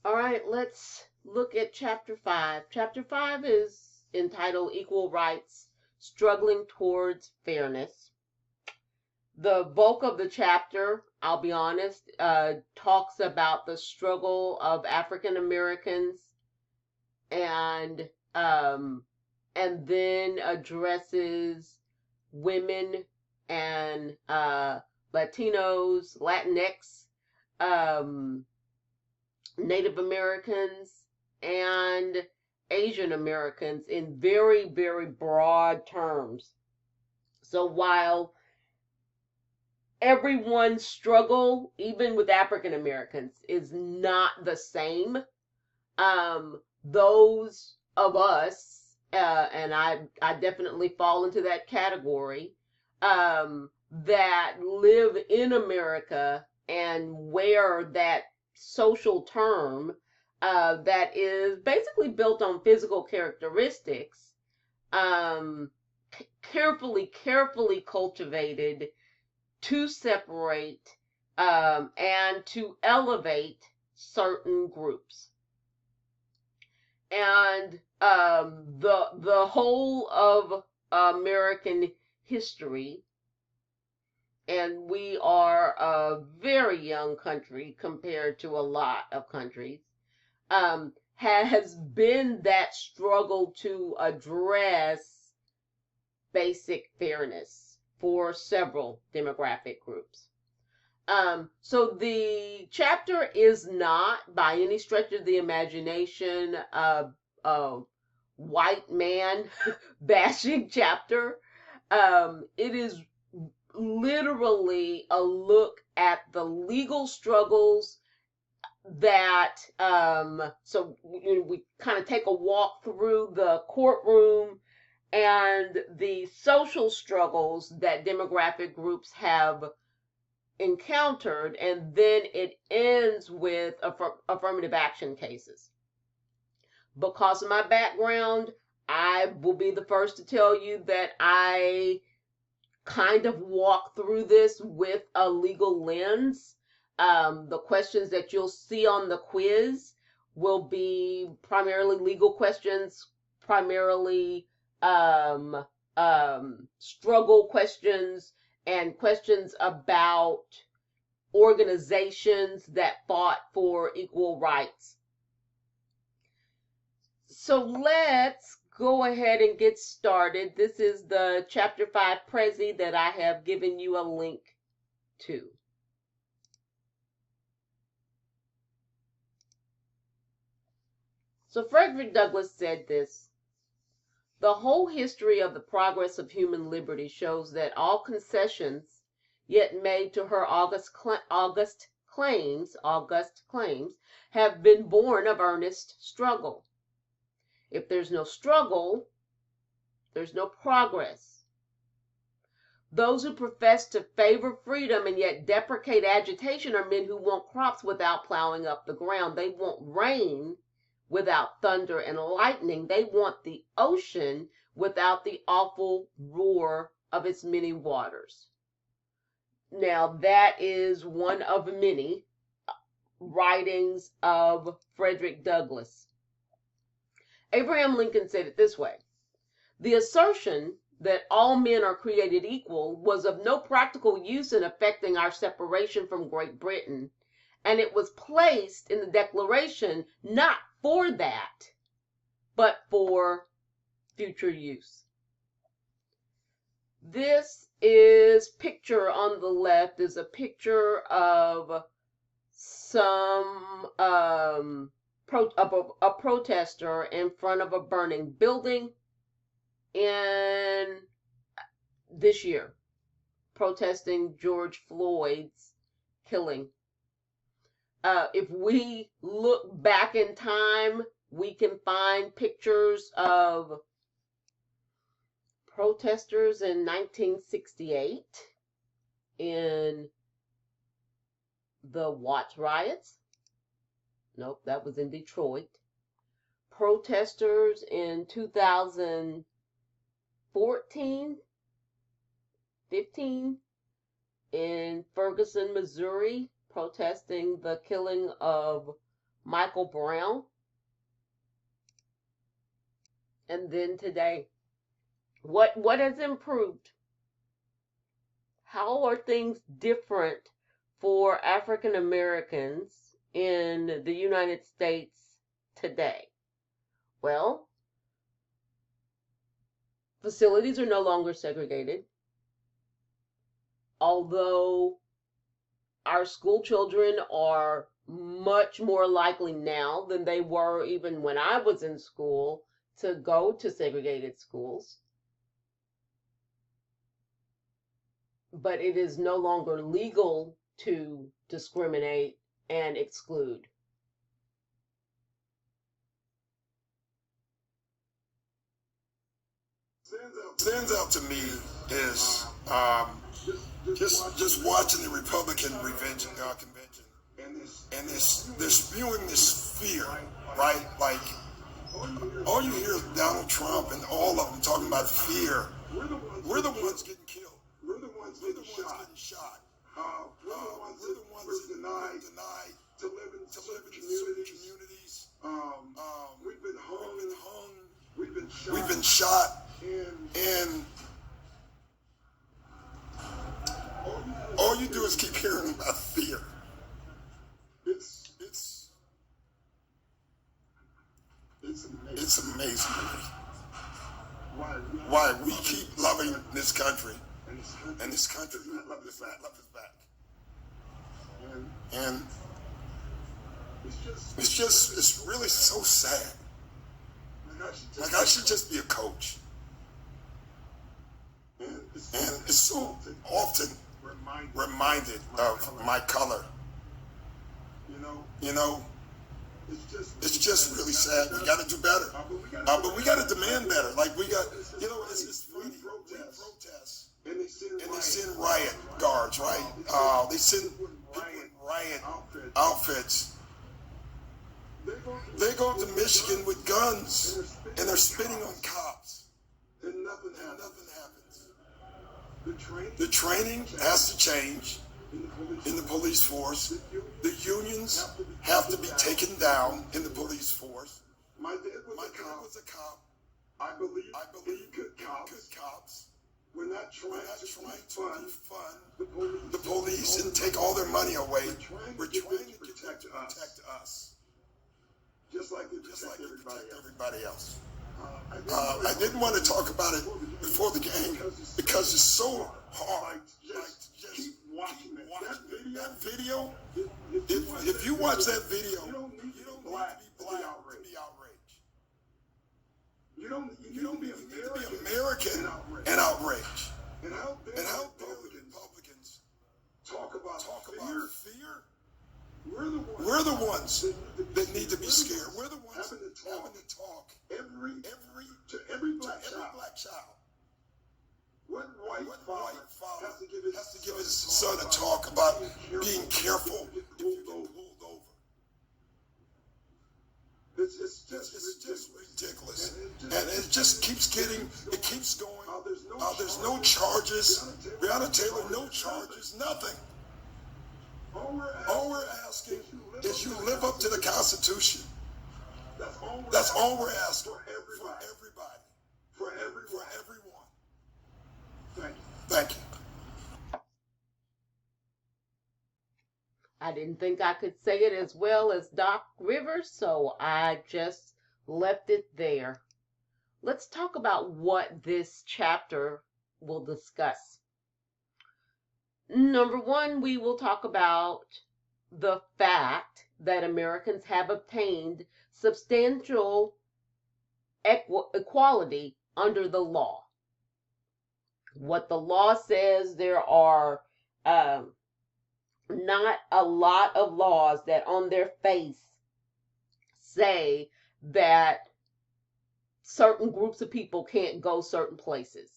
All right, let's look at Chapter 5. Chapter 5 is entitled Equal Rights, Struggling Towards Fairness. The bulk of the chapter, I'll be honest, talks about the struggle of African Americans and um, and then addresses women and Latinos, Latinx, um, Native Americans, and Asian Americans in very, very broad terms. So while everyone's struggle, even with African Americans, is not the same, those of us, and I definitely fall into that category, that live in America and wear that social term that is basically built on physical characteristics, um, carefully cultivated to separate and to elevate certain groups. And the whole of American history, and we are a very young country compared to a lot of countries, has been that struggle to address basic fairness for several demographic groups. So the chapter is not by any stretch of the imagination a white man bashing chapter. It is literally a look at the legal struggles that so we kind of take a walk through the courtroom and the social struggles that demographic groups have encountered, and then it ends with affirmative action cases. Because of my background, I will be the first to tell you that I kind of walk through this with a legal lens. The questions that you'll see on the quiz will be primarily legal questions, primarily struggle questions, and questions about organizations that fought for equal rights. So let's go ahead and get started. This is the Chapter 5 Prezi that I have given you a link to. So Frederick Douglass said this: "The whole history of the progress of human liberty shows that all concessions yet made to her august claims have been born of earnest struggle. If there's no struggle, there's no progress. Those who profess to favor freedom and yet deprecate agitation are men who want crops without plowing up the ground. They want rain without thunder and lightning. They want the ocean without the awful roar of its many waters." Now, that is one of many writings of Frederick Douglass. Abraham Lincoln said it this way: "The assertion that all men are created equal was of no practical use in effecting our separation from Great Britain, and it was placed in the Declaration not for that, but for future use." This is picture on the left is a picture of some a protester in front of a burning building in this year, protesting George Floyd's killing. If we look back in time, we can find pictures of protesters in 1968 in the Watts riots. Nope, that was in Detroit. Protesters in 2014, 15 in Ferguson, Missouri, protesting the killing of Michael Brown, and then today. What has improved? How are things different for African Americans in the United States today? Well, facilities are no longer segregated, although our school children are much more likely now than they were even when I was in school to go to segregated schools. But it is no longer legal to discriminate and exclude. Stands out to me is just watching the Republican convention and they're spewing this fear, right? Like all you hear is Donald Trump and all of them talking about fear. We're the ones getting killed. We're the ones getting shot. We're the ones that denied to live in certain communities. We've been hung. We've been shot. And all you do is keep hearing about fear. It's amazing why we keep loving this country, and this country love us back. And it's really so sad. Like I should just be a coach. And it's so often reminded of my color. You know, it's just really sad. We got to do better. But we got to demand better. Like we got, it's funny. We protest. And they send riot guards, right? They send people in riot outfits. They go to Michigan with guns and they're spitting on cops. And nothing happens. The training has to change in the police force. The unions have to be taken down in the police force. My dad was a cop. I believe good cops. We're not trying to defund the police and take all their money away. We're trying to protect us. Just like they protect everybody else. I didn't want to talk about it before the game because it's so hard. Just keep watching that video. If you watch that video, you don't need to be outraged. You don't need to be American and outraged. And how dare the Republicans talk about fear? We're the ones that need to be scared. We're the ones having to talk to every black child. What white father has to give his son a talk about being careful if you get pulled over? It's just ridiculous. And it just keeps going. There's no charges. Breonna Taylor, no charges, nothing. All we're asking is you live up to the Constitution. That's all we're asking for everybody, for everyone. Thank you. I didn't think I could say it as well as Doc Rivers, so I just left it there. Let's talk about what this chapter will discuss. Number one, we will talk about the fact that Americans have obtained substantial equality under the law. What the law says, there are not a lot of laws that on their face say that certain groups of people can't go certain places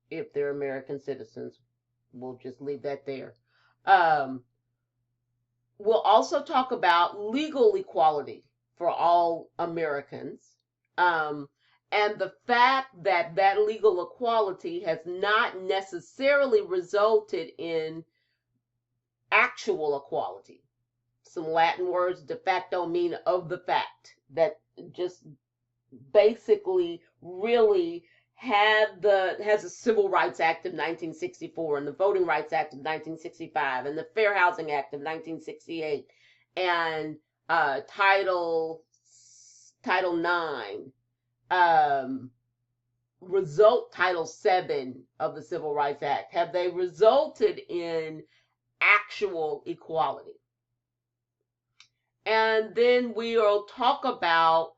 if they're American citizens. We'll just leave that there. We'll also talk about legal equality for all Americans, and the fact that that legal equality has not necessarily resulted in actual equality. Some Latin words, de facto, mean of the fact, that just basically really has the Civil Rights Act of 1964 and the Voting Rights Act of 1965 and the Fair Housing Act of 1968 and Title 9, Title 7 of the Civil Rights Act. Have they resulted in actual equality? And then we'll talk about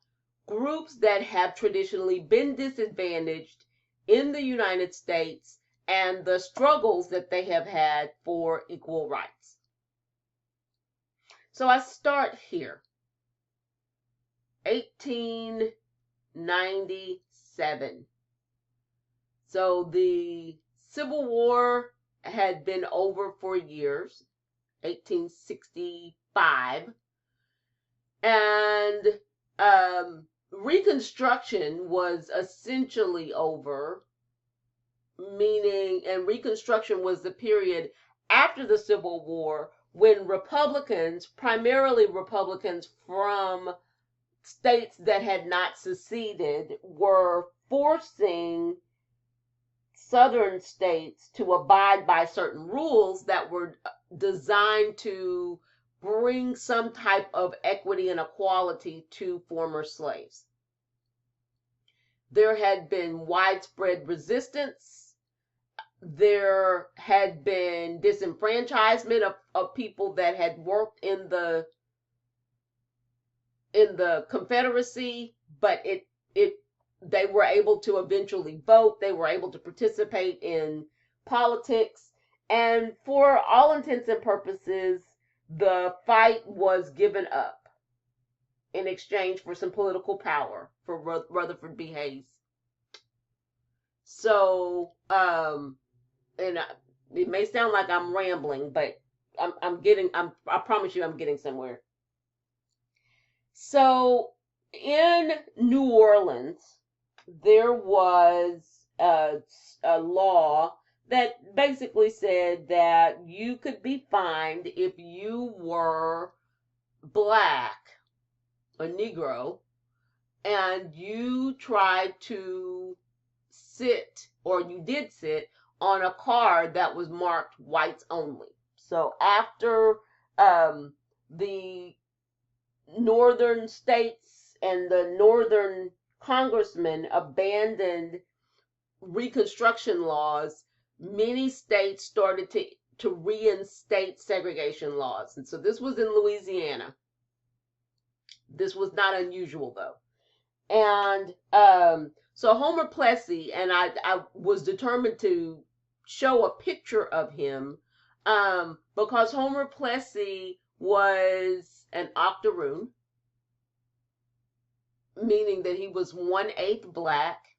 groups that have traditionally been disadvantaged in the United States and the struggles that they have had for equal rights. So I start here. 1897. So the Civil War had been over for years, 1865. And Reconstruction was essentially over, and Reconstruction was the period after the Civil War when Republicans, primarily Republicans from states that had not seceded, were forcing Southern states to abide by certain rules that were designed to bring some type of equity and equality to former slaves. There had been widespread resistance. There had been disenfranchisement of people that had worked in the Confederacy, but they were able to eventually vote. They were able to participate in politics, and for all intents and purposes, the fight was given up in exchange for some political power for Rutherford B. Hayes. So, it may sound like I'm rambling, but I promise you I'm getting somewhere. So, in New Orleans, there was a law that basically said that you could be fined if you were black, a Negro, and you tried to sit, or you did sit, on a car that was marked whites only. So after the northern states and the northern congressmen abandoned Reconstruction laws, many states started to reinstate segregation laws. And so this was in Louisiana. This was not unusual, though. And so Homer Plessy, and I was determined to show a picture of him because Homer Plessy was an octoroon, meaning that he was 1/8 black.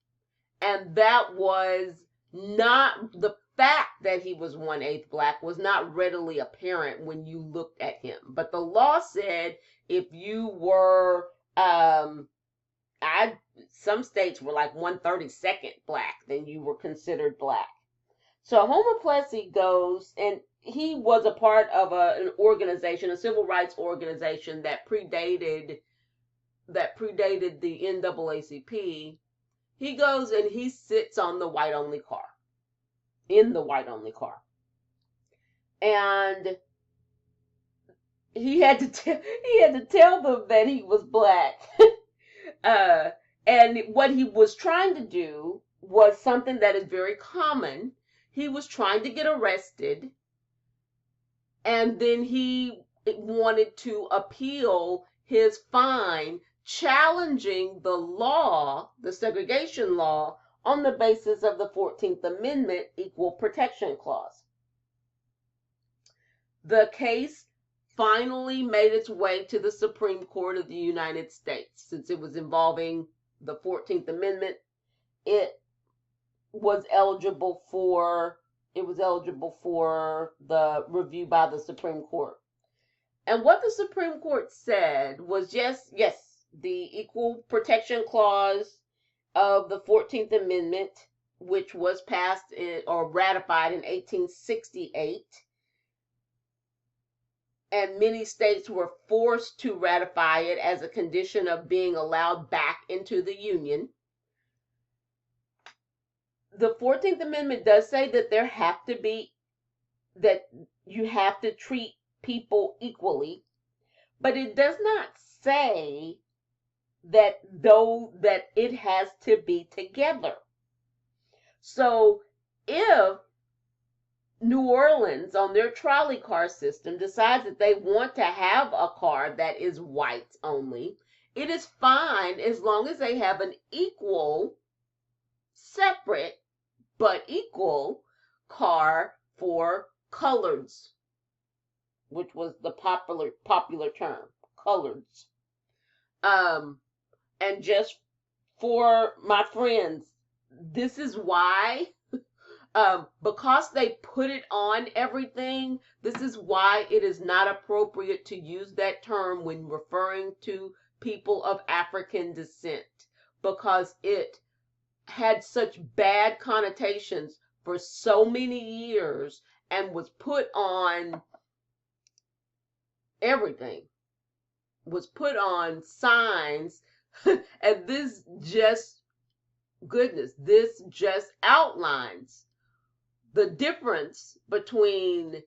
And that was not, the fact that he was 1/8 black was not readily apparent when you looked at him. But the law said if you were, some states were like 1/32 black, then you were considered black. So Homer Plessy goes, and he was a part of an organization, a civil rights organization that predated the NAACP. He goes and he sits on the white-only car, in the white-only car. And he had to tell them that he was black. And what he was trying to do was something that is very common. He was trying to get arrested, and then he wanted to appeal his fine, challenging the law, the segregation law, on the basis of the 14th Amendment Equal Protection Clause. The case finally made its way to the Supreme Court of the United States. Since it was involving the 14th Amendment, it was eligible for the review by the Supreme Court. And what the Supreme Court said was, yes, the Equal Protection Clause of the 14th Amendment, which was passed or ratified in 1868, and many states were forced to ratify it as a condition of being allowed back into the Union. The 14th Amendment does say that that you have to treat people equally, but it does not say that it has to be together. So if New Orleans on their trolley car system decides that they want to have a car that is white only, it is fine as long as they have an equal, separate, but equal car for coloreds, which was the popular term, coloreds. And just for my friends, this is why, because they put it on everything, this is why it is not appropriate to use that term when referring to people of African descent, because it had such bad connotations for so many years and was put on everything, was put on signs. And this just outlines the difference between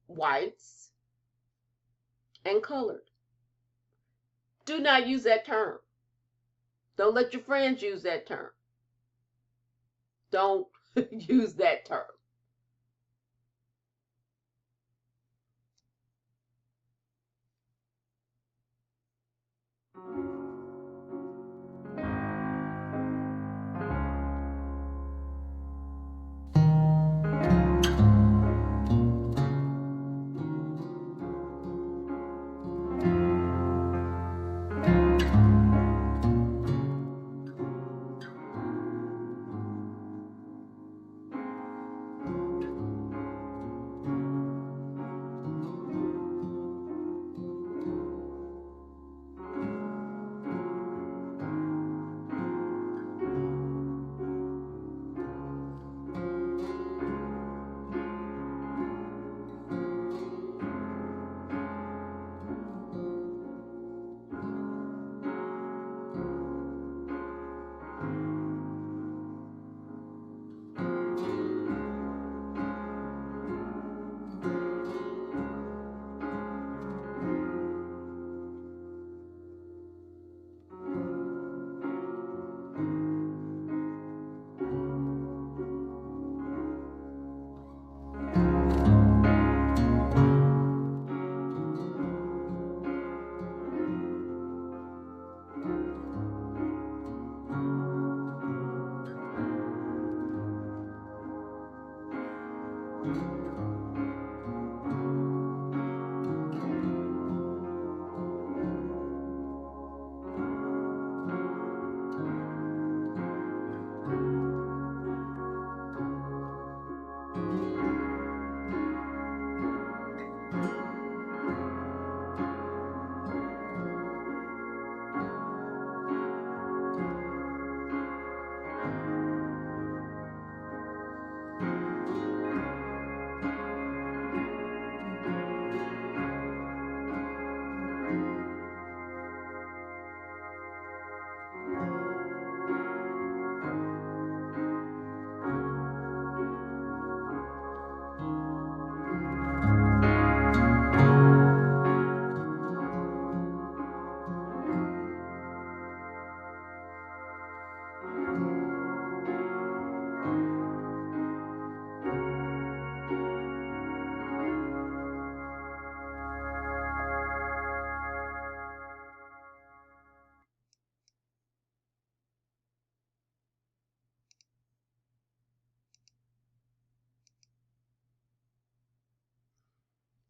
whites and colored. Do not use that term. Don't let your friends use that term. Don't use that term.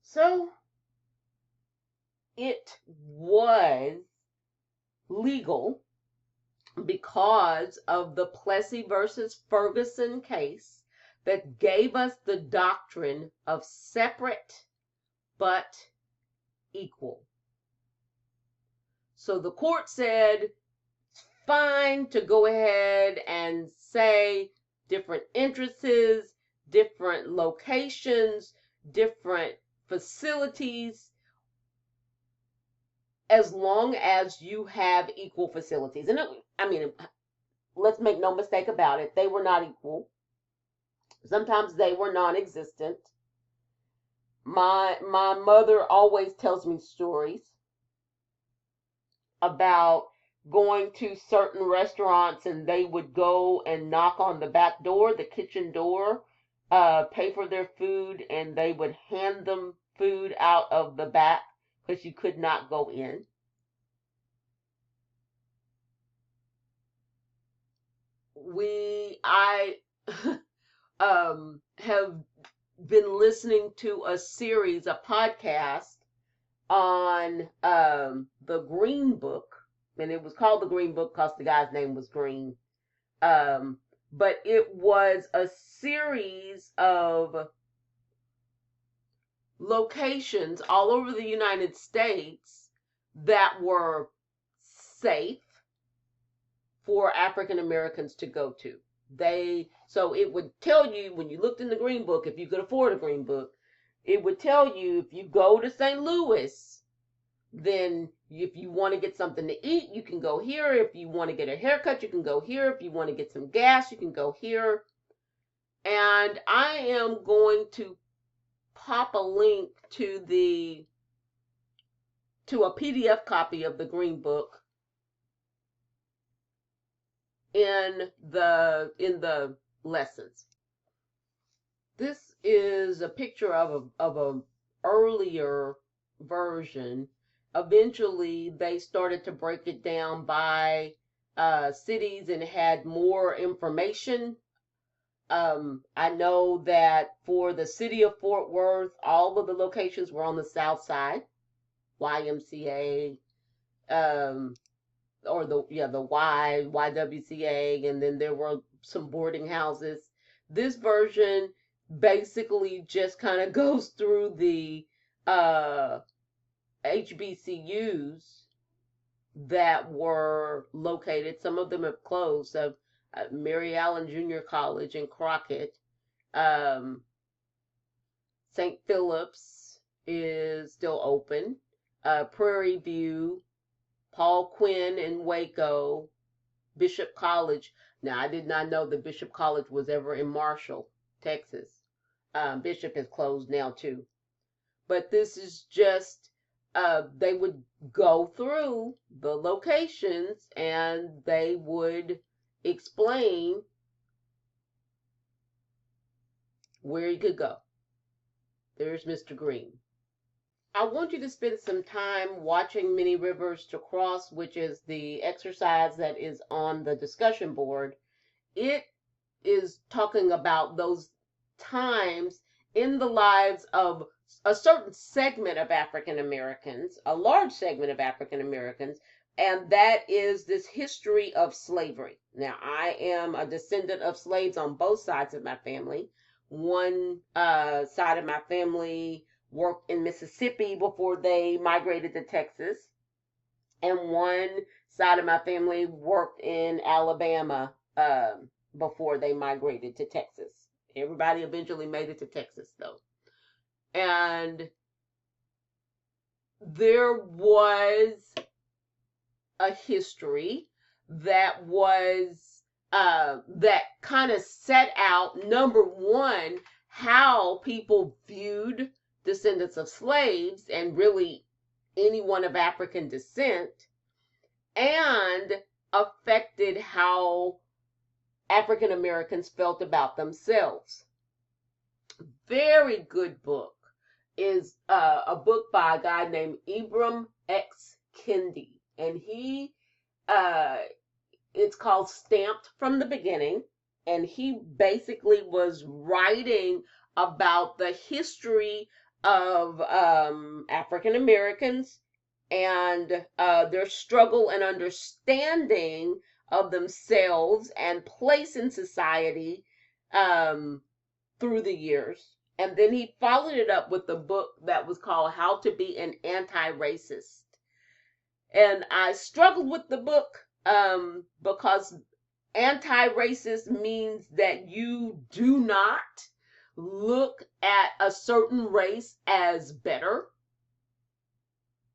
So it was legal because of the Plessy versus Ferguson case that gave us the doctrine of separate but equal. So the court said it's fine to go ahead and say different entrances, different locations, different facilities, as long as you have equal facilities. And let's make no mistake about it, they were not equal. Sometimes they were non-existent. My mother always tells me stories about going to certain restaurants, and they would go and knock on the back door, the kitchen door, pay for their food, and they would hand them food out of the back because you could not go in. I have been listening to a series, a podcast on the Green Book, and it was called the Green Book because the guy's name was Green. But it was a series of locations all over the United States that were safe for African Americans to go to. So it would tell you when you looked in the Green Book, if you could afford a Green Book, it would tell you if you go to St. Louis, then if you want to get something to eat, you can go here. If you want to get a haircut, you can go here. If you want to get some gas, you can go here. And I am going to pop a link to a PDF copy of the Green Book in the lessons. This is a picture of a earlier version. Eventually, they started to break it down by cities and had more information. I know that for the city of Fort Worth, all of the locations were on the south side, YMCA, or the YWCA, and then there were some boarding houses. This version basically just kind of goes through the HBCUs that were located. Some of them have closed. So Mary Allen Junior College in Crockett, St. Philip's is still open, Prairie View, Paul Quinn in Waco, Bishop College. Now, I did not know that Bishop College was ever in Marshall, Texas. Bishop is closed now too. But this is just, they would go through the locations and they would explain where you could go. There's Mr. Green. I want you to spend some time watching Many Rivers to Cross, which is the exercise that is on the discussion board. It is talking about those times in the lives of a certain segment of African Americans, a large segment of African Americans, and that is this history of slavery. Now, I am a descendant of slaves on both sides of my family. One side of my family worked in Mississippi before they migrated to Texas, and one side of my family worked in Alabama before they migrated to Texas. Everybody eventually made it to Texas, though. And there was a history that was that kind of set out, number one, how people viewed descendants of slaves and really anyone of African descent, and affected how African Americans felt about themselves. Very good book is a book by a guy named Ibram X. Kendi, and it's called Stamped from the Beginning, and he basically was writing about the history of African Americans and their struggle and understanding of themselves and place in society through the years. And then he followed it up with a book that was called How to Be an Anti-Racist. And I struggled with the book because anti-racist means that you do not look at a certain race as better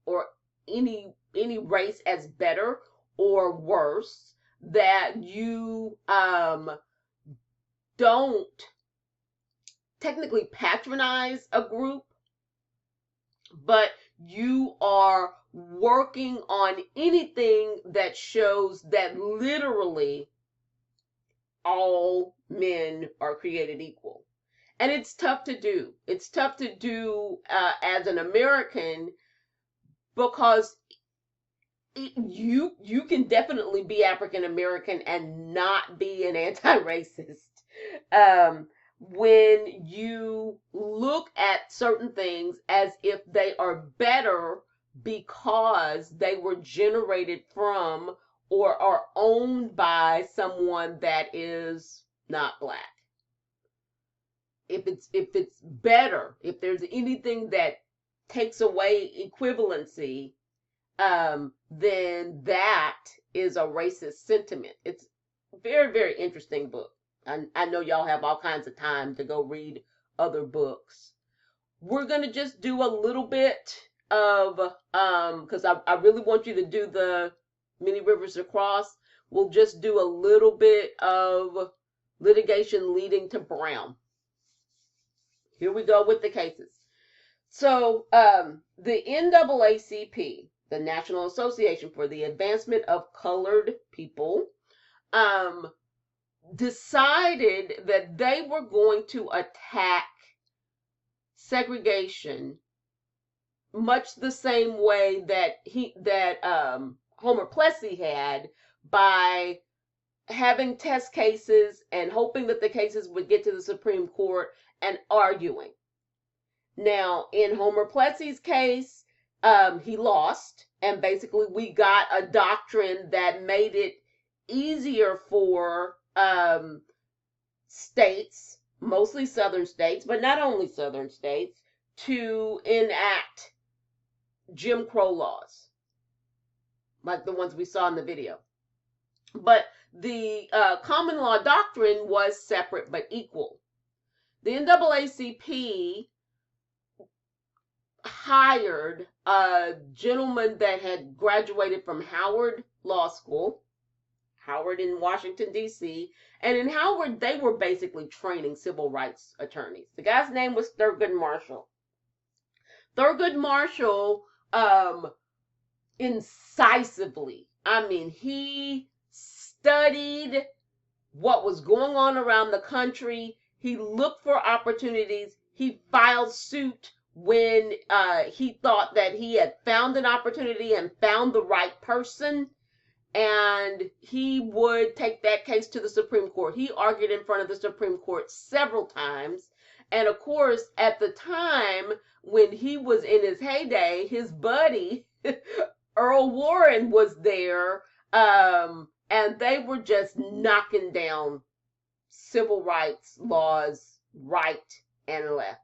or any any race as better or worse, that you don't technically patronize a group, but you are working on anything that shows that literally all men are created equal. And it's tough to do. It's tough to do as an American, because you can definitely be African American and not be an anti-racist. When you look at certain things as if they are better because they were generated from or are owned by someone that is not Black. If it's better, if there's anything that takes away equivalency, then that is a racist sentiment. It's a very, very interesting book. I know y'all have all kinds of time to go read other books. We're going to just do a little bit of, because I really want you to do the Many Rivers to Cross. We'll just do a little bit of litigation leading to Brown. Here we go with the cases. So the NAACP, the National Association for the Advancement of Colored People, decided that they were going to attack segregation much the same way that Homer Plessy had, by having test cases and hoping that the cases would get to the Supreme Court and arguing. Now, in Homer Plessy's case, he lost, and basically we got a doctrine that made it easier for states, mostly southern states, but not only southern states, to enact Jim Crow laws, like the ones we saw in the video. But the common law doctrine was separate but equal. The NAACP hired a gentleman that had graduated from Howard Law School, Howard in Washington, D.C., and in Howard, they were basically training civil rights attorneys. The guy's name was Thurgood Marshall. Thurgood Marshall, incisively, he studied what was going on around the country. He looked for opportunities. He filed suit when he thought that he had found an opportunity and found the right person, and he would take that case to the Supreme Court. He argued in front of the Supreme Court several times, and of course, at the time when he was in his heyday, his buddy Earl Warren was there, and they were just knocking down civil rights laws right and left.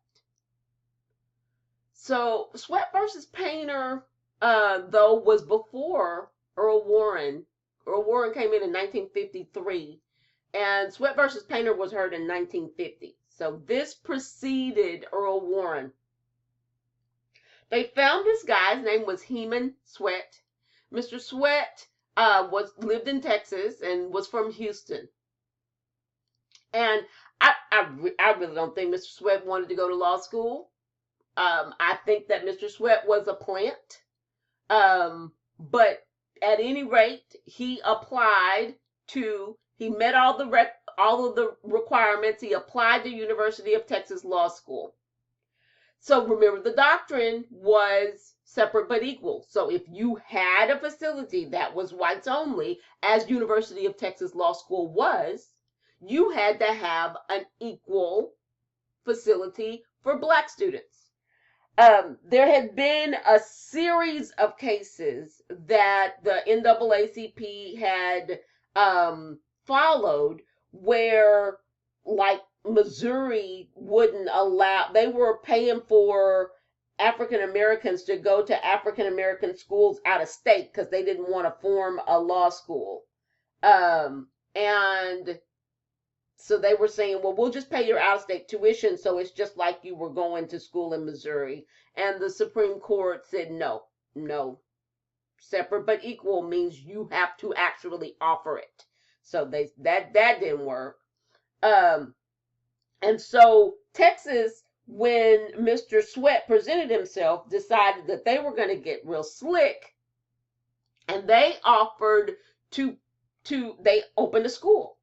So Sweatt versus Painter, though, was before Earl Warren. Earl Warren came in 1953, and Sweatt versus Painter was heard in 1950. So this preceded Earl Warren. They found this guy. His name was Heman Sweatt. Mr. Sweatt lived in Texas and was from Houston. And I really don't think Mr. Sweatt wanted to go to law school. I think that Mr. Sweatt was a plant. But at any rate, he applied he met all of the requirements. He applied to University of Texas Law School. So remember, the doctrine was separate but equal. So if you had a facility that was whites only, as University of Texas Law School was, you had to have an equal facility for Black students. There had been a series of cases that the NAACP had followed where, like, Missouri wouldn't allow, they were paying for African Americans to go to African American schools out of state because they didn't want to form a law school. And so they were saying, well, we'll just pay your out-of-state tuition, so it's just like you were going to school in Missouri. And the Supreme Court said, no. Separate but equal means you have to actually offer it. So that didn't work. And so Texas, when Mr. Sweat presented himself, decided that they were going to get real slick, and they offered to they opened a school.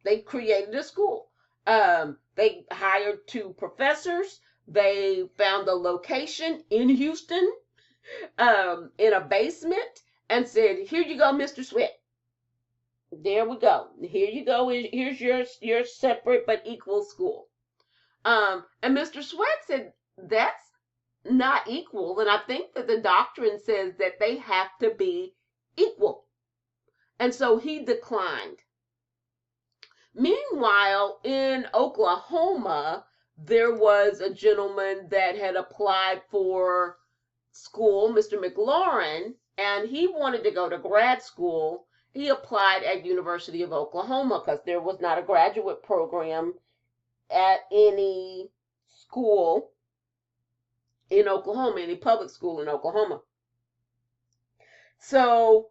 They created a school. They hired 2 professors. They found a location in Houston, in a basement, and said, "Here you go, Mr. Sweat. There we go. Here you go. Here's your separate but equal school." And Mr. Sweat said, "That's not equal, and I think that the doctrine says that they have to be equal." And so he declined. Meanwhile, in Oklahoma, there was a gentleman that had applied for school, Mr. McLaurin, and he wanted to go to grad school. He applied at University of Oklahoma because there was not a graduate program at any school in Oklahoma, any public school in Oklahoma. So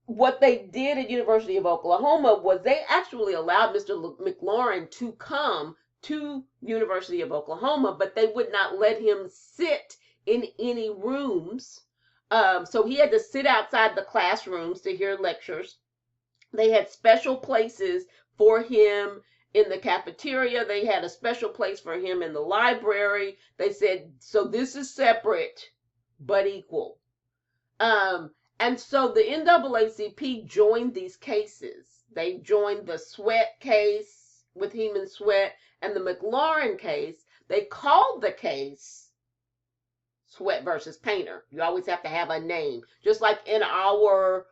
what they did at University of Oklahoma was they actually allowed Mr. McLaurin to come to University of Oklahoma, but they would not let him sit in any rooms. So he had to sit outside the classrooms to hear lectures. They had special places for him in the cafeteria. They had a special place for him in the library. They said, so this is separate but equal. And so the NAACP joined these cases. They joined the Sweat case with Heman Sweat and the McLaurin case. They called the case Sweat versus Painter. You always have to have a name. Just like in our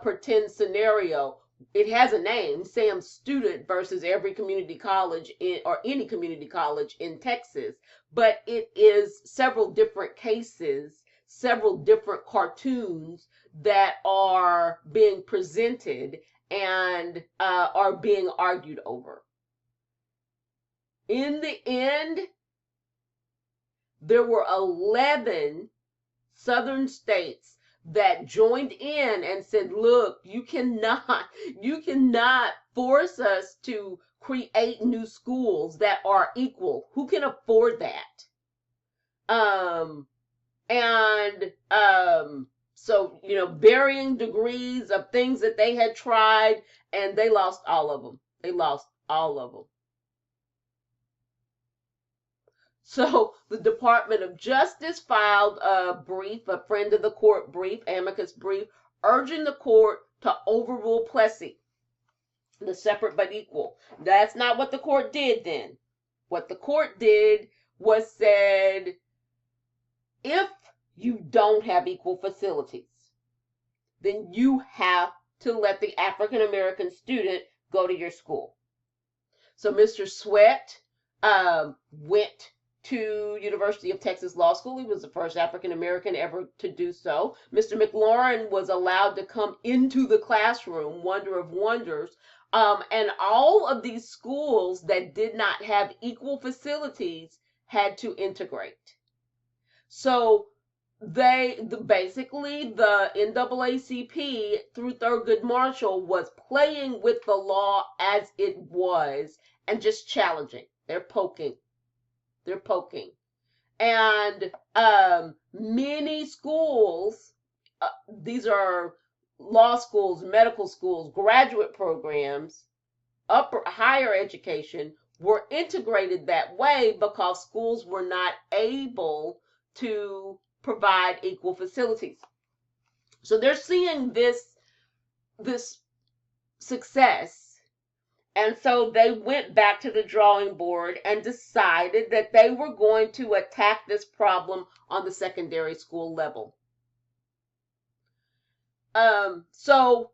pretend scenario, it has a name, Sam Student versus every community college or any community college in Texas. But it is several different cases, several different cartoons that are being presented and are being argued over. In the end, there were 11 southern states that joined in and said, look, you cannot force us to create new schools that are equal. Who can afford that? So, varying degrees of things that they had tried, and they lost all of them. They lost all of them. So the Department of Justice filed a brief, a friend of the court brief, amicus brief, urging the court to overrule Plessy, the separate but equal. That's not what the court did then. What the court did was said, if you don't have equal facilities, then you have to let the African American student go to your school. So Mr. Sweat went to University of Texas Law School. He was the first African American ever to do so. Mr. McLaurin was allowed to come into the classroom, wonder of wonders. And all of these schools that did not have equal facilities had to integrate. So basically the NAACP through Thurgood Marshall was playing with the law as it was and just challenging. They're poking. And many schools, these are law schools, medical schools, graduate programs, higher education, were integrated that way because schools were not able to provide equal facilities. So they're seeing this success. And so they went back to the drawing board and decided that they were going to attack this problem on the secondary school level. So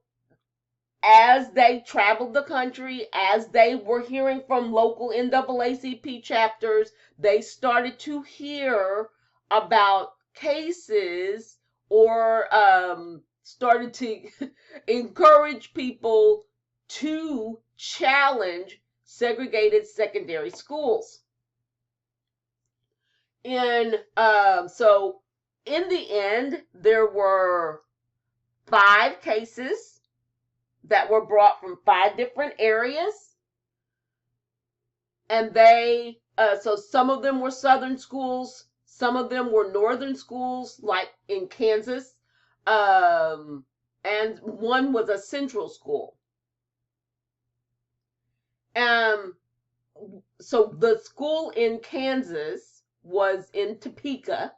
as they traveled the country, as they were hearing from local NAACP chapters, they started to hear about cases or started to encourage people to challenge segregated secondary schools. So in the end, there were 5 cases that were brought from 5 different areas. And they, so some of them were southern schools, some of them were northern schools, like in Kansas, and one was a central school. So the school in Kansas was in Topeka,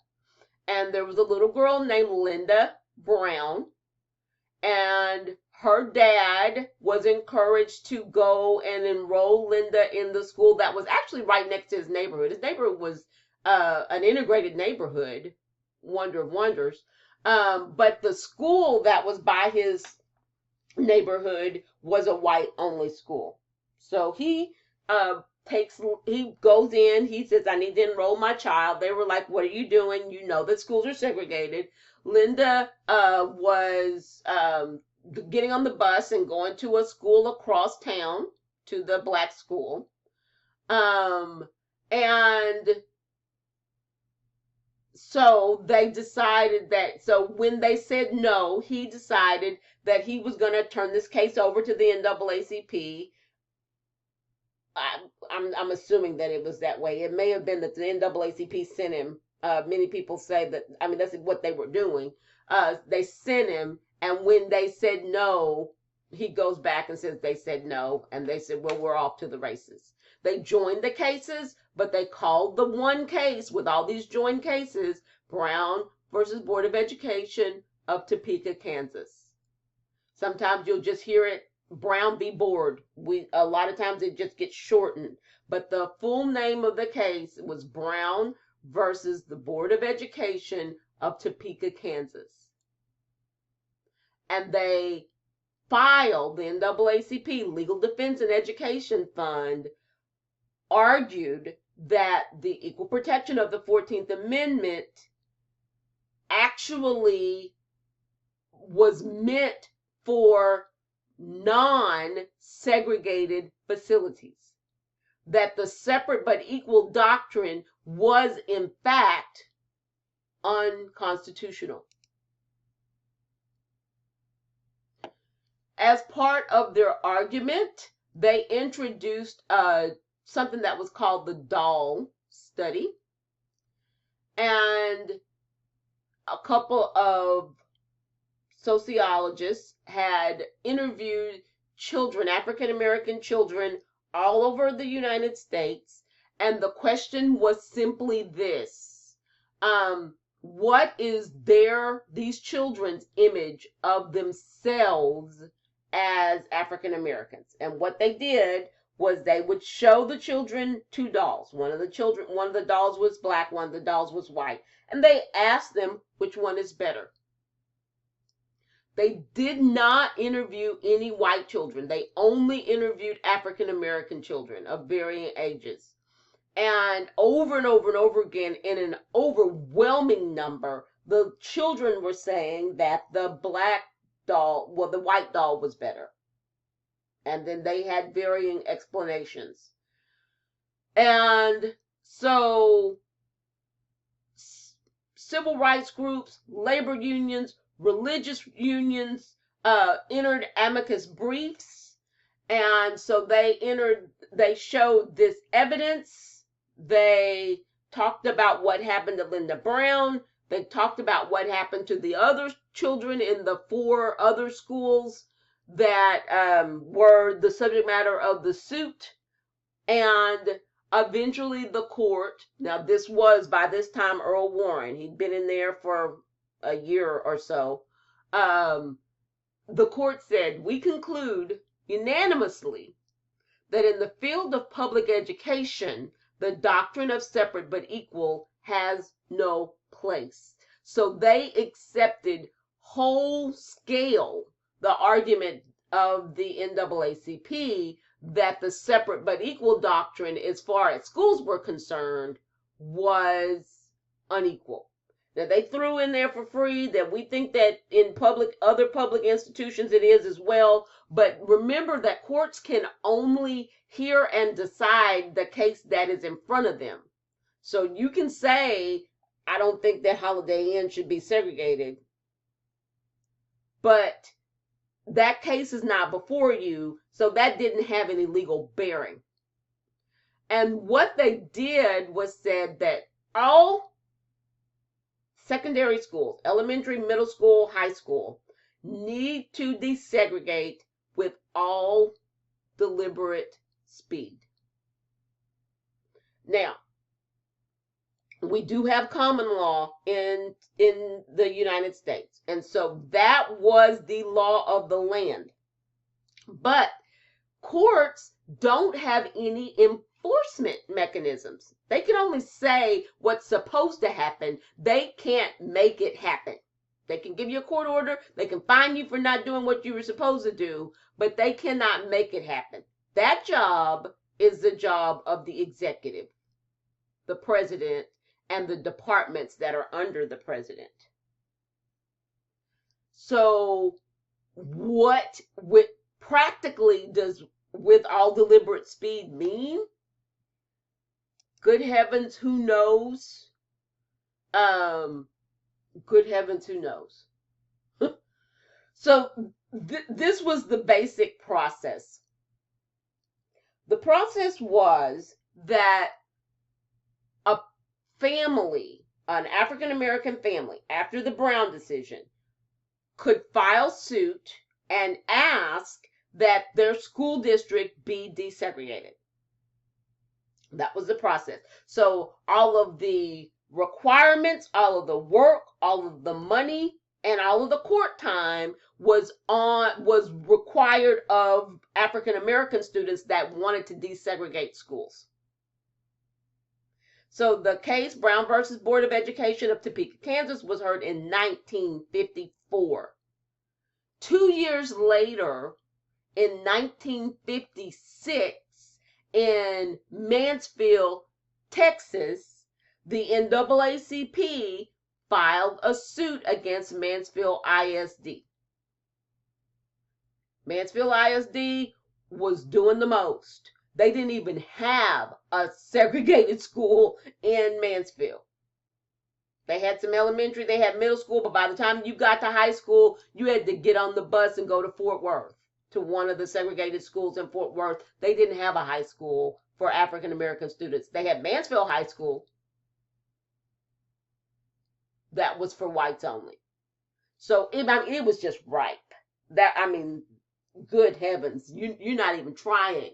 and there was a little girl named Linda Brown, and her dad was encouraged to go and enroll Linda in the school that was actually right next to his neighborhood. His neighborhood was an integrated neighborhood, wonder of wonders. But the school that was by his neighborhood was a white-only school. So he goes in, he says, I need to enroll my child. They were like, what are you doing? You know that schools are segregated. Linda was getting on the bus and going to a school across town, to the black school. And so they decided that, so when they said no, he decided that he was going to turn this case over to the NAACP. I'm assuming that it was that way. It may have been that the NAACP sent him. Many people say that, I mean, that's what they were doing. They sent him, and when they said no, he goes back and says they said no, and they said, well, we're off to the races. They joined the cases, but they called the one case with all these joined cases, Brown versus Board of Education of Topeka, Kansas. Sometimes you'll just hear it, Brown v. Board. A lot of times it just gets shortened, but the full name of the case was Brown versus the Board of Education of Topeka, Kansas. And they filed, the NAACP, Legal Defense and Education Fund, argued that the equal protection of the 14th Amendment actually was meant for non-segregated facilities, that the separate but equal doctrine was in fact unconstitutional. As part of their argument, they introduced something that was called the Dahl study, and a couple of sociologists had interviewed children, African American children, all over the United States, and the question was simply this: what is these children's image of themselves as African Americans? And what they did was they would show the children 2 dolls. One of the dolls was black, one of the dolls was white, and they asked them which one is better. They did not interview any white children. They only interviewed African American children of varying ages. And over and over and over again, in an overwhelming number, the children were saying that the white doll was better. And then they had varying explanations. And so civil rights groups, labor unions, religious unions entered amicus briefs. And so they showed this evidence. They talked about what happened to Linda Brown. They talked about what happened to the other children in the 4 other schools that were the subject matter of the suit. And eventually the court, now this was by this time Earl Warren, he'd been in there for a year or so. The court said, we conclude unanimously that in the field of public education, the doctrine of separate but equal has no place. So they accepted whole scale the argument of the NAACP that the separate but equal doctrine, as far as schools were concerned, was unequal. Now they threw in there for free that we think that in other public institutions it is as well. But remember that courts can only hear and decide the case that is in front of them. So you can say, I don't think that Holiday Inn should be segregated. but that case is not before you, so that didn't have any legal bearing. And what they did was said that all secondary schools, elementary, middle school, high school, need to desegregate with all deliberate speed. Now, we do have common law in the United States, and so that was the law of the land. But courts don't have any enforcement mechanisms. They can only say what's supposed to happen. They can't make it happen. They can give you a court order. They can fine you for not doing what you were supposed to do, but they cannot make it happen. That job is the job of the executive, the president, and the departments that are under the president. So what practically does with all deliberate speed mean? Good heavens, who knows? Good heavens, who knows? So this was the basic process. The process was that a family, an African American family, after the Brown decision, could file suit and ask that their school district be desegregated. That was the process. So all of the requirements, all of the work, all of the money, and all of the court time was required of African American students that wanted to desegregate schools. So the case, Brown versus Board of Education of Topeka, Kansas, was heard in 1954. 2 years later, in 1956, in Mansfield, Texas, the NAACP filed a suit against Mansfield ISD. Mansfield ISD was doing the most. They didn't even have a segregated school in Mansfield. They had some elementary, they had middle school, but by the time you got to high school, you had to get on the bus and go to Fort Worth, to one of the segregated schools in Fort Worth. They didn't have a high school for African American students. They had Mansfield High School. That was for whites only. So it was just ripe. Good heavens, you're not even trying.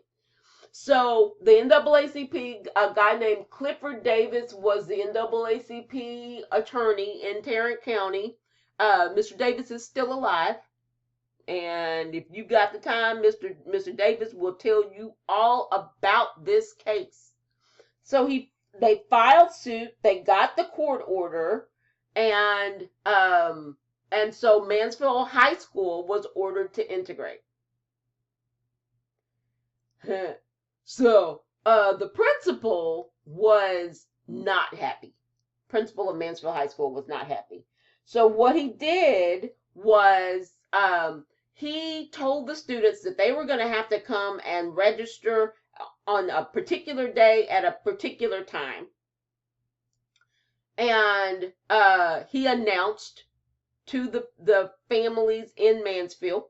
So the NAACP, a guy named Clifford Davis was the NAACP attorney in Tarrant County. Mr. Davis is still alive. And if you got the time, Mr. Davis will tell you all about this case. So they filed suit, they got the court order, and so Mansfield High School was ordered to integrate. So the principal was not happy. Principal of Mansfield High School was not happy. So what he did was he told the students that they were going to have to come and register on a particular day at a particular time. And he announced to the families in Mansfield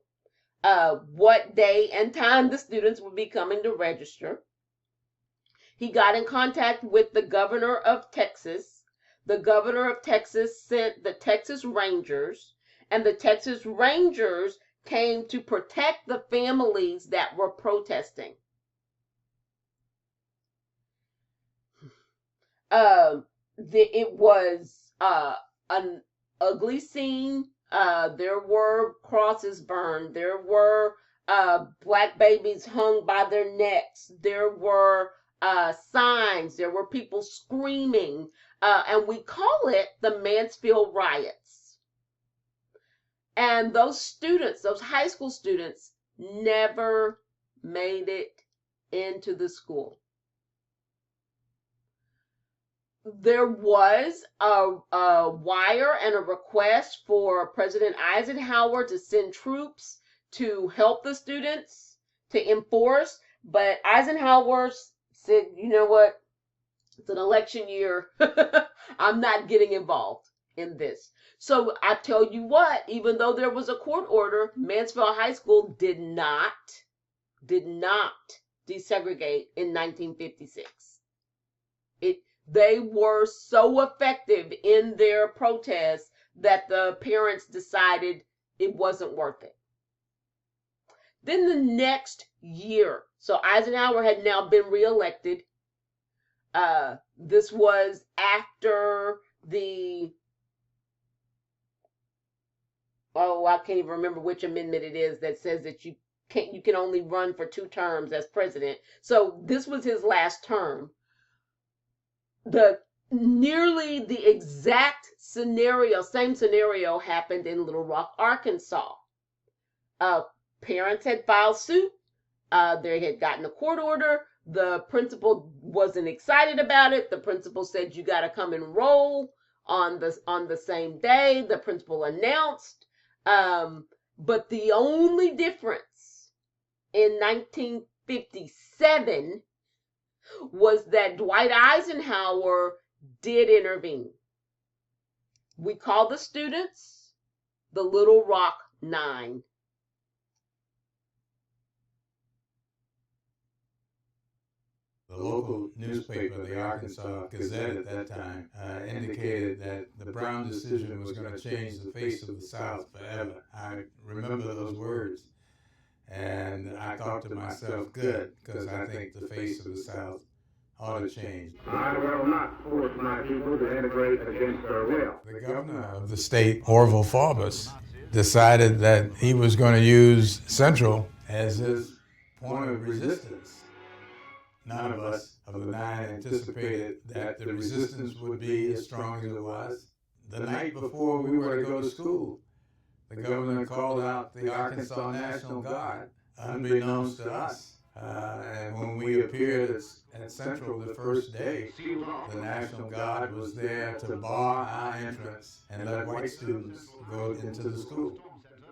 what day and time the students would be coming to register. He got in contact with the governor of Texas. The governor of Texas sent the Texas Rangers, and the Texas Rangers came to protect the families that were protesting. It was an ugly scene. There were crosses burned. There were black babies hung by their necks. There were signs. There were people screaming. And we call it the Mansfield riots. And those students, those high school students, never made it into the school. There was a wire and a request for President Eisenhower to send troops to help the students, to enforce, but Eisenhower said, you know what, it's an election year. I'm not getting involved in this. So I tell you what, even though there was a court order, Mansfield High School did not desegregate in 1956. They were so effective in their protests that the parents decided it wasn't worth it. Then the next year, so Eisenhower had now been reelected. This was after I can't even remember which amendment it is that says that you can only run for 2 terms as president. So this was his last term. Nearly the exact same scenario happened in Little Rock, Arkansas. Parents had filed suit. They had gotten a court order. The principal wasn't excited about it. The principal said, you got to come enroll on the same day. The principal announced. But the only difference in 1957 was that Dwight Eisenhower did intervene. We call the students the Little Rock Nine. The local newspaper, the Arkansas Gazette at that time, indicated that the Brown decision was going to change the face of the South forever. I remember those words. And I thought to myself, good, because I think the face of the South ought to change. I will not force my people to integrate against their will. The governor of the state, Orville Forbes, decided that he was going to use Central as his point of resistance. None of us of the 9 anticipated that the resistance would be as strong as it was. The night before we were to go to school, the governor called out the Arkansas National Guard, unbeknownst to us. And when we appeared at Central the first day, the National Guard was there to bar our entrance and let white students go into the school.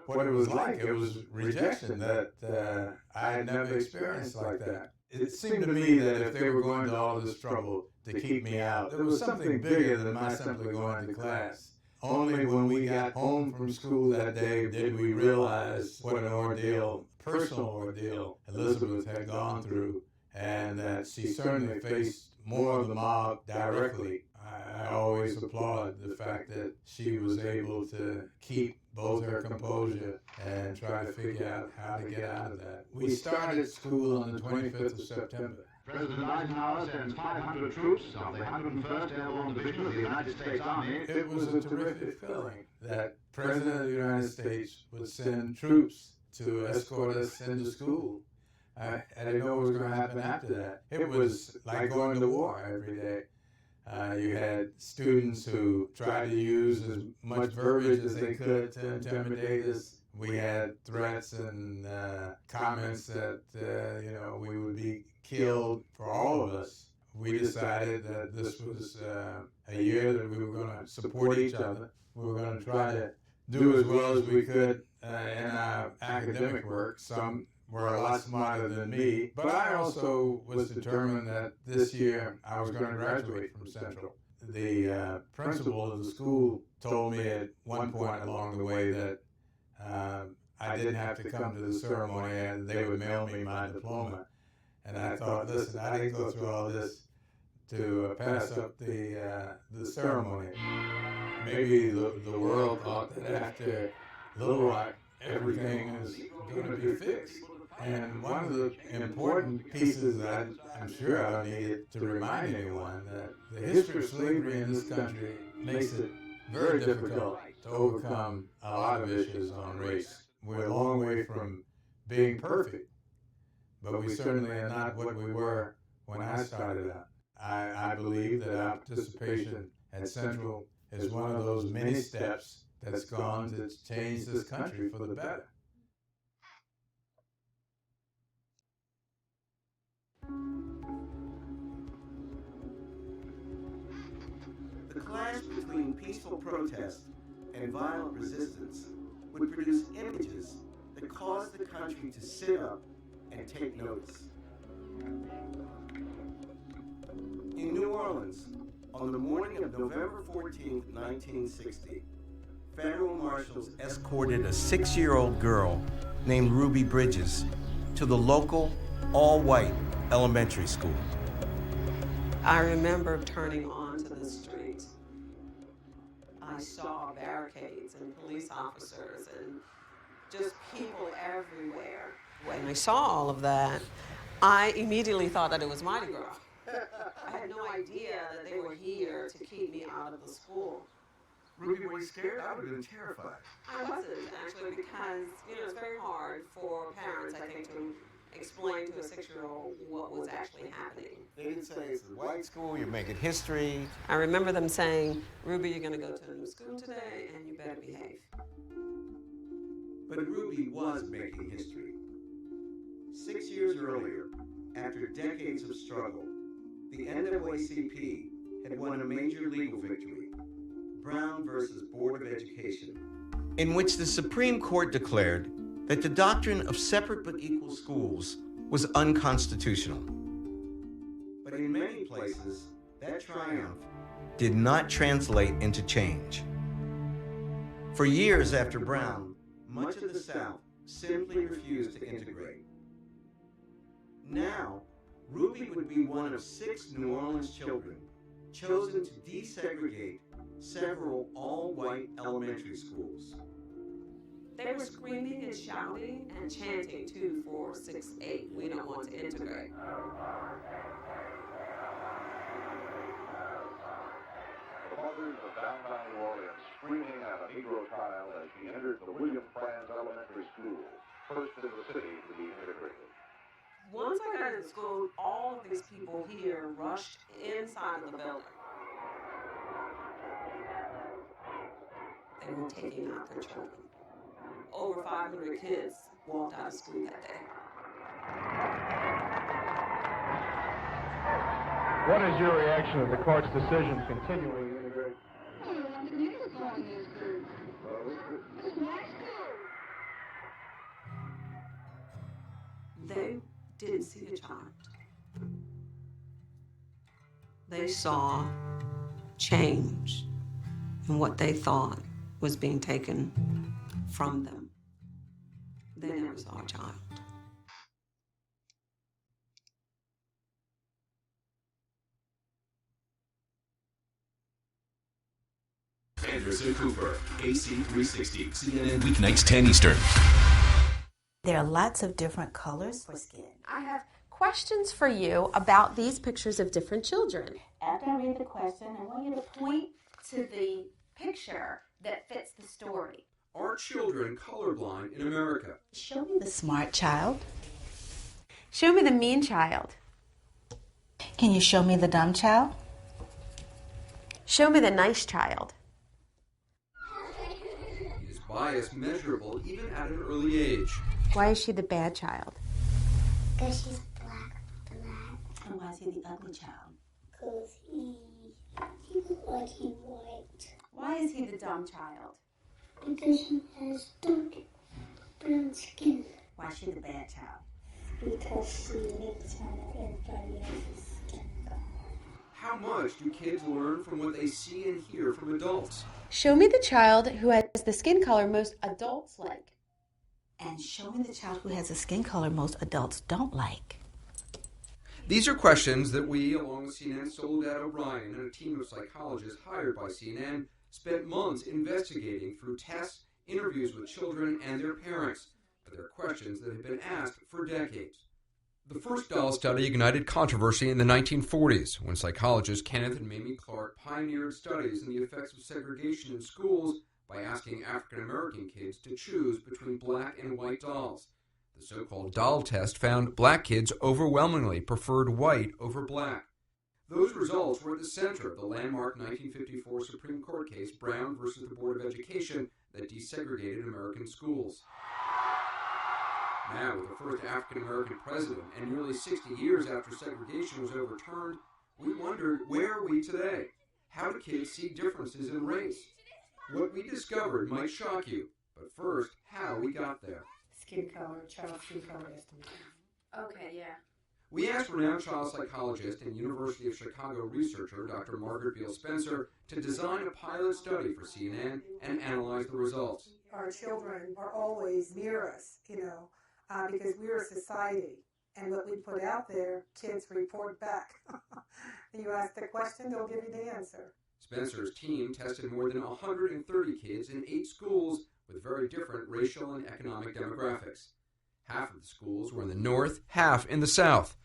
What it was like, it was rejection that I had never experienced like that. It seemed to me that if they were going to all this trouble to keep me out, there was something bigger than my simply going to class. Only when we got home from school that day did we realize what an ordeal, personal ordeal, Elizabeth had gone through, and that she certainly faced more of the mob directly. I always applaud the fact that she was able to keep both her composure and try to figure out how to get out of that. We started school on the 25th of September. President Eisenhower sends 500 troops of the 101st Airborne Division of the United States Army. It was a terrific feeling that President of the United States would send troops to escort us into school. I didn't know what was going to happen after that. It was like going to war every day. You had students who tried to use as much verbiage as they could to intimidate us. We had threats and comments that we would be killed for all of us. We decided that this was a year that we were going to support each other. We were going to try to do as well as we could in our academic work. Some were a lot smarter than me, but I also was determined that this year I was going to graduate from Central. The principal of the school told me at one point along the way that I didn't have to come to the ceremony and they would mail me my diploma. And I thought, listen, I didn't go through all this to pass up the ceremony. Maybe the world thought that after Little Rock, everything is going to be fixed. And one of the important pieces that I'm sure I don't need to remind anyone that the history of slavery in this country makes it very difficult to overcome a lot of issues on race. We're a long way from being perfect, but we certainly are not what we were when I started out. I believe that our participation at Central is one of those many steps that's gone to change this country for the better. The clash between peaceful protest and violent resistance would produce images that caused the country to sit up and take notice. In New Orleans, on the morning of November 14, 1960, marshals escorted a 6-year-old girl named Ruby Bridges to the local all-white elementary school. I remember turning onto the street. I saw barricades and police officers and just people everywhere. When I saw all of that, I immediately thought that it was Mardi Gras. I had no idea that they were here to keep me out of the school. Ruby, were you scared? I would have been terrified. I wasn't, actually, because, it's very hard for parents, I think, to explain to a 6-year-old what was actually happening. They didn't say it's a white school, you're making history. I remember them saying, Ruby, you're going to go to a new school today, and you better behave. But Ruby was making history. 6 years earlier, after decades of struggle, the NAACP had won a major legal victory, Brown versus Board of Education, in which the Supreme Court declared that the doctrine of separate but equal schools was unconstitutional. But in many places, that triumph did not translate into change. For years after Brown, much of the South simply refused to integrate. Now, Ruby would be one of 6 New Orleans children chosen to desegregate several all-white elementary schools. They were screaming and shouting and chanting 2, 4, 6, 8. We don't want to integrate. The mothers of downtown New Orleans screaming at a Negro child as she entered the William Franz Elementary School, first in the city to be integrated. Once I got into school, all of these people here rushed inside of the building. They were taking out their children. Over 500 kids walked out of school that day. What is your reaction to the court's decision continuing to integrate? They didn't see a child. They saw change in what they thought was being taken from them. They never saw a child. Anderson Cooper, AC 360, CNN weeknights 10 Eastern. There are lots of different colors for skin. I have questions for you about these pictures of different children. After I read the question, I want you to point to the picture that fits the story. Are children colorblind in America? Show me the smart child. Show me the mean child. Can you show me the dumb child? Show me the nice child. Is bias measurable even at an early age? Why is she the bad child? Because she's black. And why is he the ugly child? Because he looks like he's white. Why is he the dumb child? Because he has dark brown skin. Why is she the bad child? Because she makes fun of everybody else's skin color. How much do kids learn from what they see and hear from adults? Show me the child who has the skin color most adults like. And show me the child who has a skin color most adults don't like. These are questions that we, along with CNN's Soledad O'Brien and a team of psychologists hired by CNN, spent months investigating through tests, interviews with children and their parents. But they're questions that have been asked for decades. The first doll study ignited controversy in the 1940s, when psychologists Kenneth and Mamie Clark pioneered studies in the effects of segregation in schools by asking African-American kids to choose between black and white dolls. The so-called doll test found black kids overwhelmingly preferred white over black. Those results were at the center of the landmark 1954 Supreme Court case Brown versus the Board of Education that desegregated American schools. Now, with the first African-American president and nearly 60 years after segregation was overturned, we wondered, where are we today? How do kids see differences in race? What we discovered might shock you, but first, how we got there. Skin color, child skin color estimate. Okay, yeah. We asked renowned child psychologist and University of Chicago researcher Dr. Margaret Beal Spencer to design a pilot study for CNN and analyze the results. Our children are always near us, because we're a society. And what we put out there, kids report back. You ask the question, they'll give you the answer. Spencer's team tested more than 130 kids in 8 schools with very different racial and economic demographics. Half of the schools were in the north, half in the south.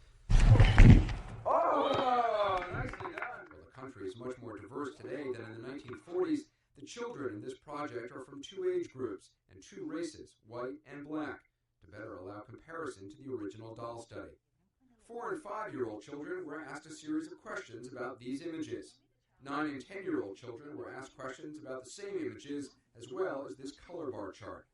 Oh, nicely done. Well, the country is much more diverse today than in the 1940s. The children in this project are from 2 age groups and 2 races, white and black, to better allow comparison to the original doll study. 4- and 5-year-old children were asked a series of questions about these images. 9- and 10-year-old children were asked questions about the same images as well as this color bar chart.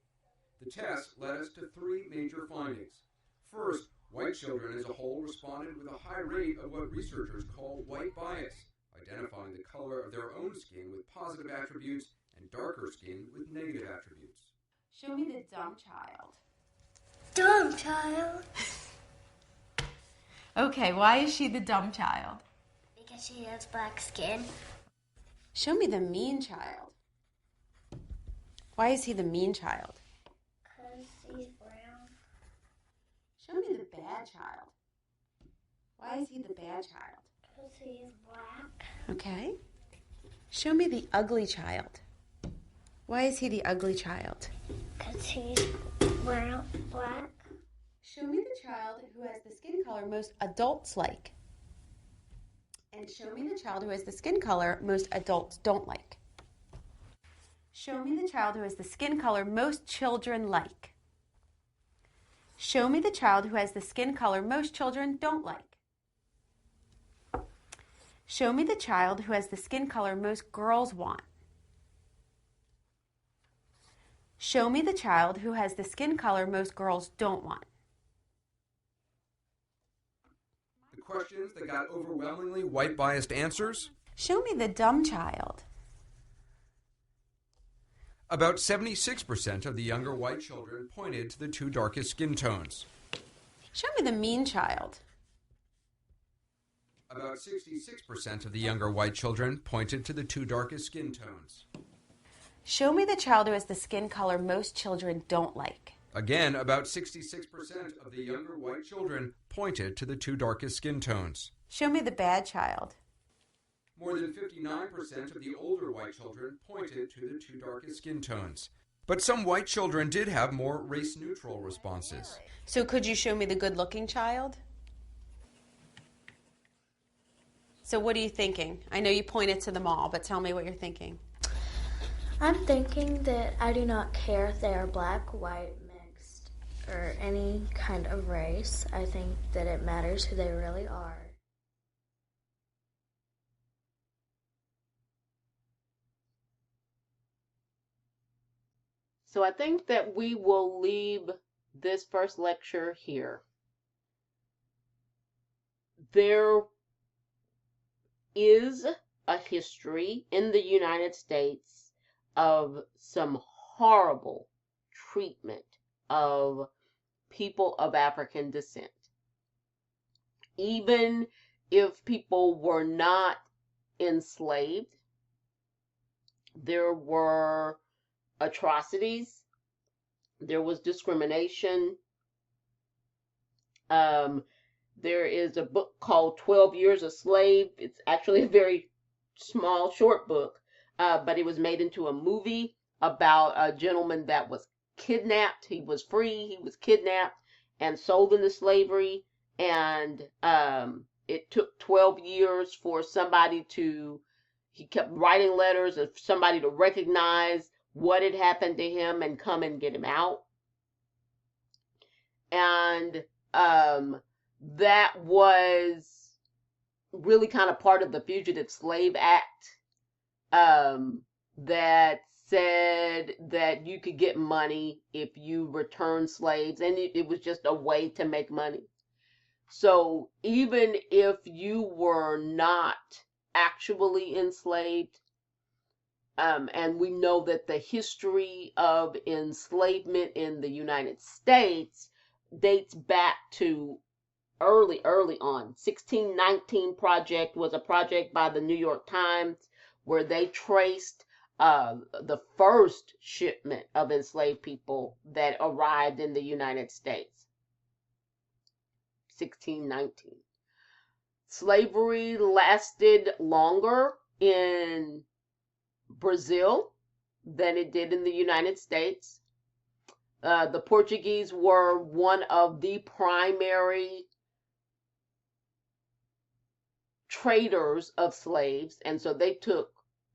The test led us to 3 major findings. First, white children as a whole responded with a high rate of what researchers call white bias, identifying the color of their own skin with positive attributes and darker skin with negative attributes. Show me the dumb child. Dumb child. Okay, why is she the dumb child? Because she has black skin. Show me the mean child. Why is he the mean child? Because he's brown. Show me the bad child. Why is he the bad child? Because he's black. Okay. Show me the ugly child. Why is he the ugly child? Because he's brown, black. Show me the child who has the skin color most adults like. And show me the child who has the skin color most adults don't like. Show me the child who has the skin color most children like. Show me the child who has the skin color most children don't like. Show me the child who has the skin color most girls want. Show me the child who has the skin color most girls don't want. The questions that got overwhelmingly white-biased answers? Show me the dumb child. About 76% of the younger white children pointed to the 2 darkest skin tones. Show me the mean child. About 66% of the younger white children pointed to the 2 darkest skin tones. Show me the child who has the skin color most children don't like. Again, about 66% of the younger white children pointed to the 2 darkest skin tones. Show me the bad child. More than 59% of the older white children pointed to the 2 darkest skin tones. But some white children did have more race-neutral responses. So could you show me the good-looking child? So what are you thinking? I know you pointed to them all, but tell me what you're thinking. I'm thinking that I do not care if they are black, white, mixed, or any kind of race. I think that it matters who they really are. So I think that we will leave this first lecture here. There is a history in the United States of some horrible treatment of people of African descent. Even if people were not enslaved, there were atrocities, there was discrimination. There is a book called 12 Years a Slave. It's actually a very small, short book, but it was made into a movie about a gentleman that was kidnapped. He was free, he was kidnapped and sold into slavery, and it took 12 years for somebody to, he kept writing letters of somebody to recognize what had happened to him and come and get him out. And that was really kind of part of the Fugitive Slave Act, that said that you could get money if you return slaves, and it was just a way to make money. So even if you were not actually enslaved, and we know that the history of enslavement in the United States dates back to early on. 1619 Project was a project by the New York Times where they traced the first shipment of enslaved people that arrived in the United States. 1619. Slavery lasted longer in Brazil than it did in the United States. The Portuguese were one of the primary traders of slaves, and so they took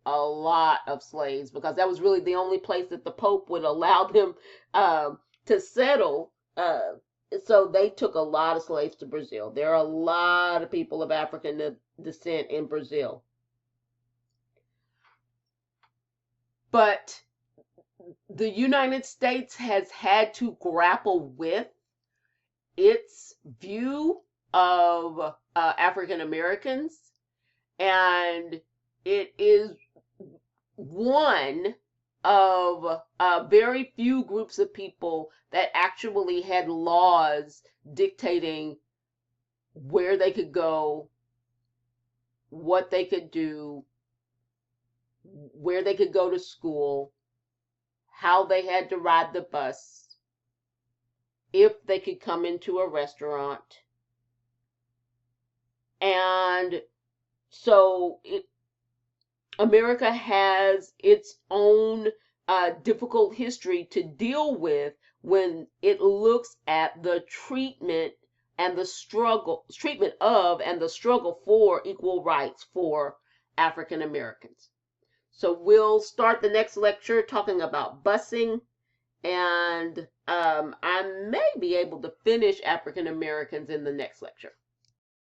a lot of slaves because that was really the only place that the Pope would allow them to settle. So they took a lot of slaves to Brazil. There are a lot of people of African descent in Brazil. But the United States has had to grapple with its view of African Americans, and it is one of very few groups of people that actually had laws dictating where they could go, what they could do, where they could go to school, how they had to ride the bus, if they could come into a restaurant. And so America has its own difficult history to deal with when it looks at the treatment and the struggle for equal rights for African Americans. So we'll start the next lecture talking about busing, and I may be able to finish African Americans in the next lecture.